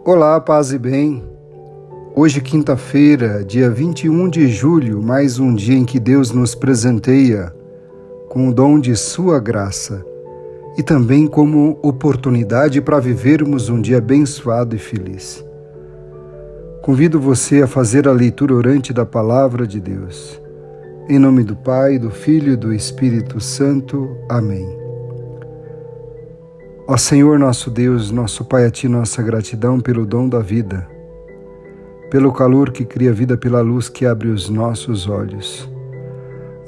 Olá, paz e bem. Hoje, quinta-feira, dia 21 de julho, mais um dia em que Deus nos presenteia com o dom de sua graça e também como oportunidade para vivermos um dia abençoado e feliz. Convido você a fazer a leitura orante da Palavra de Deus. Em nome do Pai, do Filho e do Espírito Santo. Amém. Ó Senhor nosso Deus, nosso Pai, a Ti nossa gratidão pelo dom da vida, pelo calor que cria vida, pela luz que abre os nossos olhos.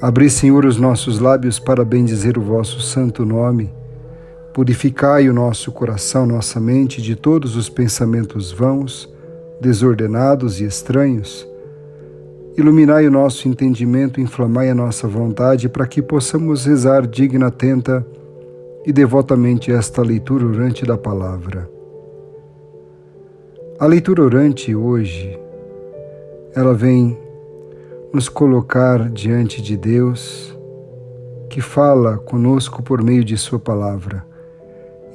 Abri, Senhor, os nossos lábios para bendizer o vosso santo nome. Purificai o nosso coração, nossa mente de todos os pensamentos vãos, desordenados e estranhos. Iluminai o nosso entendimento, inflamai a nossa vontade para que possamos rezar digna, atenta e devotamente esta leitura orante da palavra. A leitura orante hoje, ela vem nos colocar diante de Deus, que fala conosco por meio de sua palavra.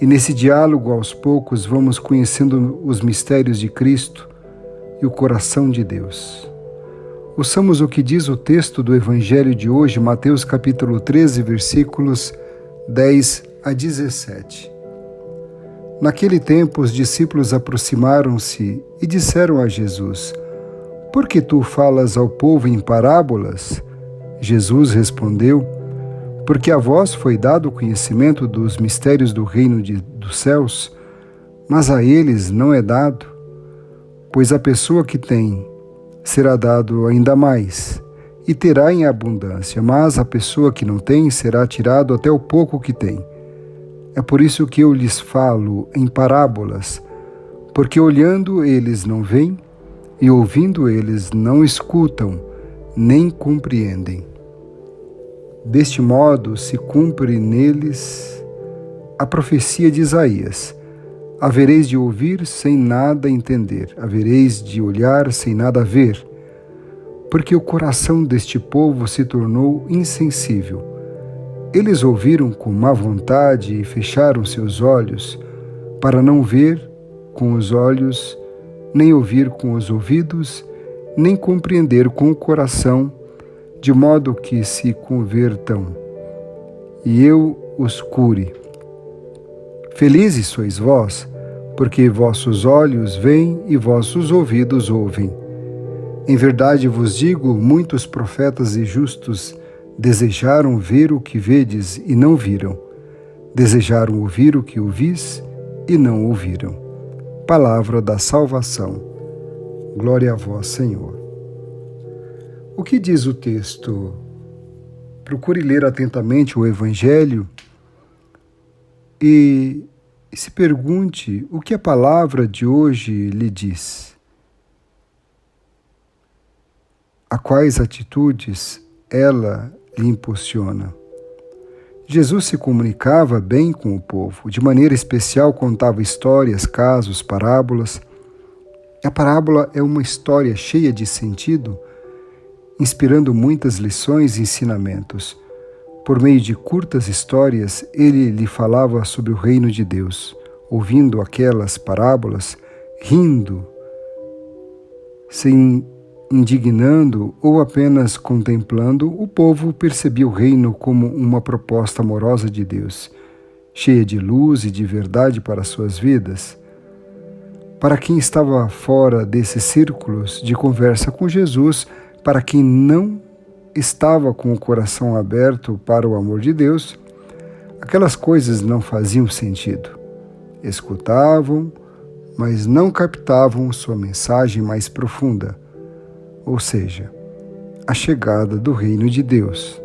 E nesse diálogo, aos poucos, vamos conhecendo os mistérios de Cristo e o coração de Deus. Ouçamos o que diz o texto do Evangelho de hoje, Mateus capítulo 13, versículos 10 a 17. Naquele tempo, os discípulos aproximaram-se e disseram a Jesus: Por que tu falas ao povo em parábolas? Jesus respondeu: Porque a vós foi dado o conhecimento dos mistérios do reino dos céus, mas a eles não é dado. Pois a pessoa que tem será dado ainda mais, e terá em abundância, mas a pessoa que não tem será tirado até o pouco que tem. É por isso que eu lhes falo em parábolas, porque olhando eles não veem, e ouvindo eles não escutam, nem compreendem. Deste modo se cumpre neles a profecia de Isaías: havereis de ouvir sem nada entender, havereis de olhar sem nada ver, porque o coração deste povo se tornou insensível. Eles ouviram com má vontade e fecharam seus olhos, para não ver com os olhos, nem ouvir com os ouvidos, nem compreender com o coração, de modo que se convertam, e eu os cure. Felizes sois vós, porque vossos olhos veem e vossos ouvidos ouvem. Em verdade vos digo, muitos profetas e justos desejaram ver o que vedes e não viram. Desejaram ouvir o que ouvis e não ouviram. Palavra da salvação. Glória a vós, Senhor. O que diz o texto? Procure ler atentamente o Evangelho e se pergunte o que a palavra de hoje lhe diz. A quais atitudes ela lhe impulsiona. Jesus se comunicava bem com o povo, de maneira especial contava histórias, casos, parábolas. A parábola é uma história cheia de sentido, inspirando muitas lições e ensinamentos. Por meio de curtas histórias, ele lhe falava sobre o reino de Deus. Ouvindo aquelas parábolas, rindo, sem indignando ou apenas contemplando, o povo percebia o reino como uma proposta amorosa de Deus, cheia de luz e de verdade para suas vidas. Para quem estava fora desses círculos de conversa com Jesus, para quem não estava com o coração aberto para o amor de Deus, aquelas coisas não faziam sentido. Escutavam, mas não captavam sua mensagem mais profunda, ou seja, a chegada do reino de Deus.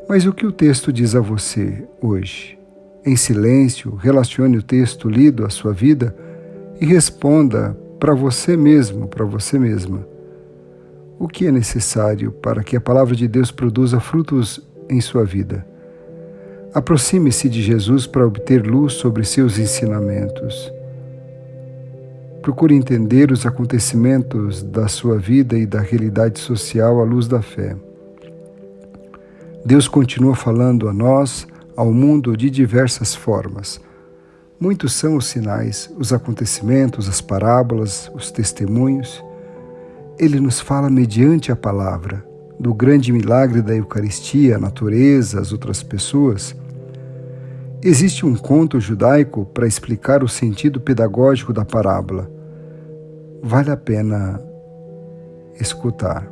Mas o que o texto diz a você hoje? Em silêncio, relacione o texto lido à sua vida e responda para você mesmo, para você mesma. O que é necessário para que a palavra de Deus produza frutos em sua vida? Aproxime-se de Jesus para obter luz sobre seus ensinamentos. Procure entender os acontecimentos da sua vida e da realidade social à luz da fé. Deus continua falando a nós, ao mundo, de diversas formas, Muitos são os sinais, os acontecimentos, as parábolas, os testemunhos. Ele nos fala mediante a palavra, do grande milagre da Eucaristia, a natureza, as outras pessoas. Existe um conto judaico para explicar o sentido pedagógico da parábola. Vale a pena escutar.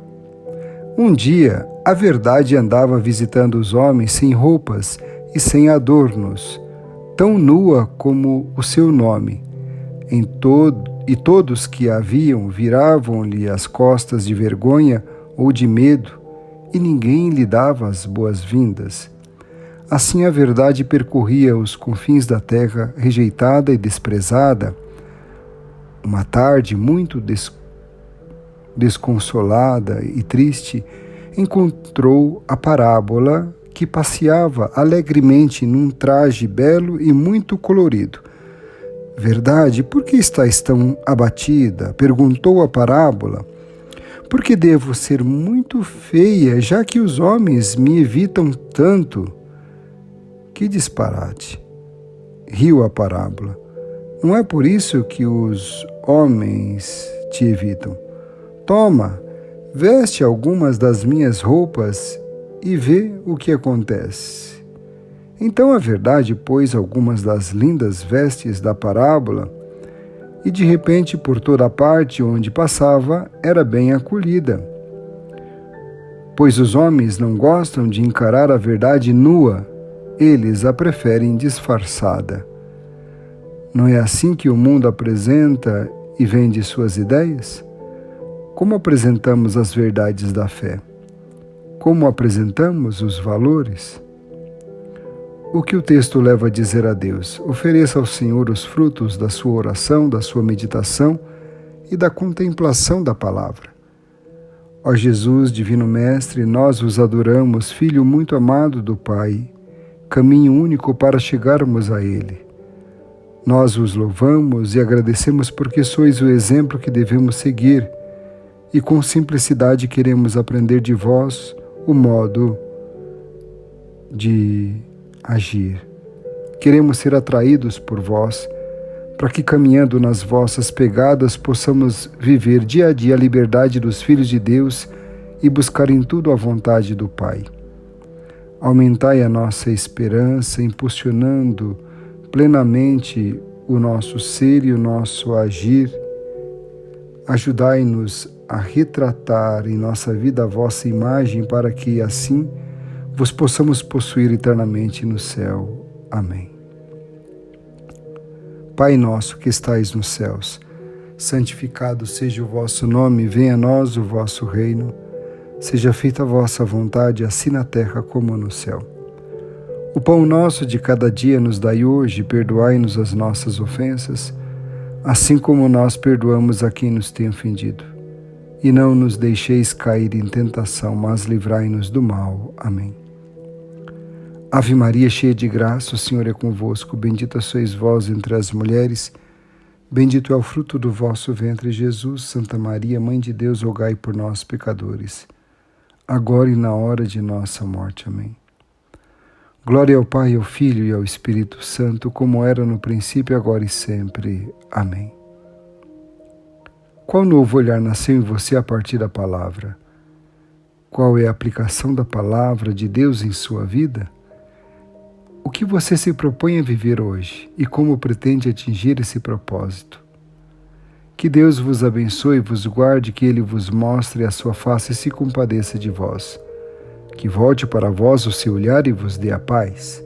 Um dia, a verdade andava visitando os homens sem roupas e sem adornos, tão nua como o seu nome. E todos que a viam viravam-lhe as costas de vergonha ou de medo, e ninguém lhe dava as boas-vindas. Assim a verdade percorria os confins da terra, rejeitada e desprezada. Uma tarde muito desconsolada e triste, encontrou a parábola que passeava alegremente num traje belo e muito colorido. Verdade, por que estás tão abatida? Perguntou a parábola. Porque devo ser muito feia, já que os homens me evitam tanto? Que disparate! Riu a parábola. Não é por isso que os homens te evitam. Toma, veste algumas das minhas roupas e vê o que acontece. Então a verdade pôs algumas das lindas vestes da parábola e de repente por toda a parte onde passava era bem acolhida. Pois os homens não gostam de encarar a verdade nua, eles a preferem disfarçada. Não é assim que o mundo apresenta e vende suas ideias? Como apresentamos as verdades da fé? Como apresentamos os valores? O que o texto leva a dizer a Deus? Ofereça ao Senhor os frutos da sua oração, da sua meditação e da contemplação da palavra. Ó Jesus, Divino Mestre, nós vos adoramos, Filho muito amado do Pai, caminho único para chegarmos a Ele. Nós vos louvamos e agradecemos porque sois o exemplo que devemos seguir e com simplicidade queremos aprender de vós o modo de agir. Queremos ser atraídos por vós, para que caminhando nas vossas pegadas possamos viver dia a dia a liberdade dos filhos de Deus e buscar em tudo a vontade do Pai. Aumentai a nossa esperança, impulsionando plenamente o nosso ser e o nosso agir. Ajudai-nos a retratar em nossa vida a vossa imagem, para que assim vos possamos possuir eternamente no céu. Amém. Pai nosso que estais nos céus, santificado seja o vosso nome, venha a nós o vosso reino, seja feita a vossa vontade, assim na terra como no céu. O pão nosso de cada dia nos dai hoje, perdoai-nos as nossas ofensas, assim como nós perdoamos a quem nos tem ofendido. E não nos deixeis cair em tentação, mas livrai-nos do mal. Amém. Ave Maria, cheia de graça, o Senhor é convosco. Bendita sois vós entre as mulheres, bendito é o fruto do vosso ventre, Jesus. Santa Maria, Mãe de Deus, rogai por nós, pecadores, agora e na hora de nossa morte. Amém. Glória ao Pai, ao Filho e ao Espírito Santo, como era no princípio, agora e sempre. Amém. Qual novo olhar nasceu em você a partir da palavra? Qual é a aplicação da palavra de Deus em sua vida? O que você se propõe a viver hoje e como pretende atingir esse propósito? Que Deus vos abençoe e vos guarde, que Ele vos mostre a sua face e se compadeça de vós. Que volte para vós o seu olhar e vos dê a paz.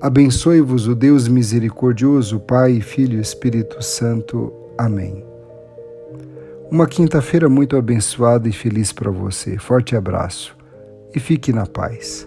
Abençoe-vos o Deus misericordioso, Pai, Filho e Espírito Santo. Amém. Uma quinta-feira muito abençoada e feliz para você. Forte abraço e fique na paz.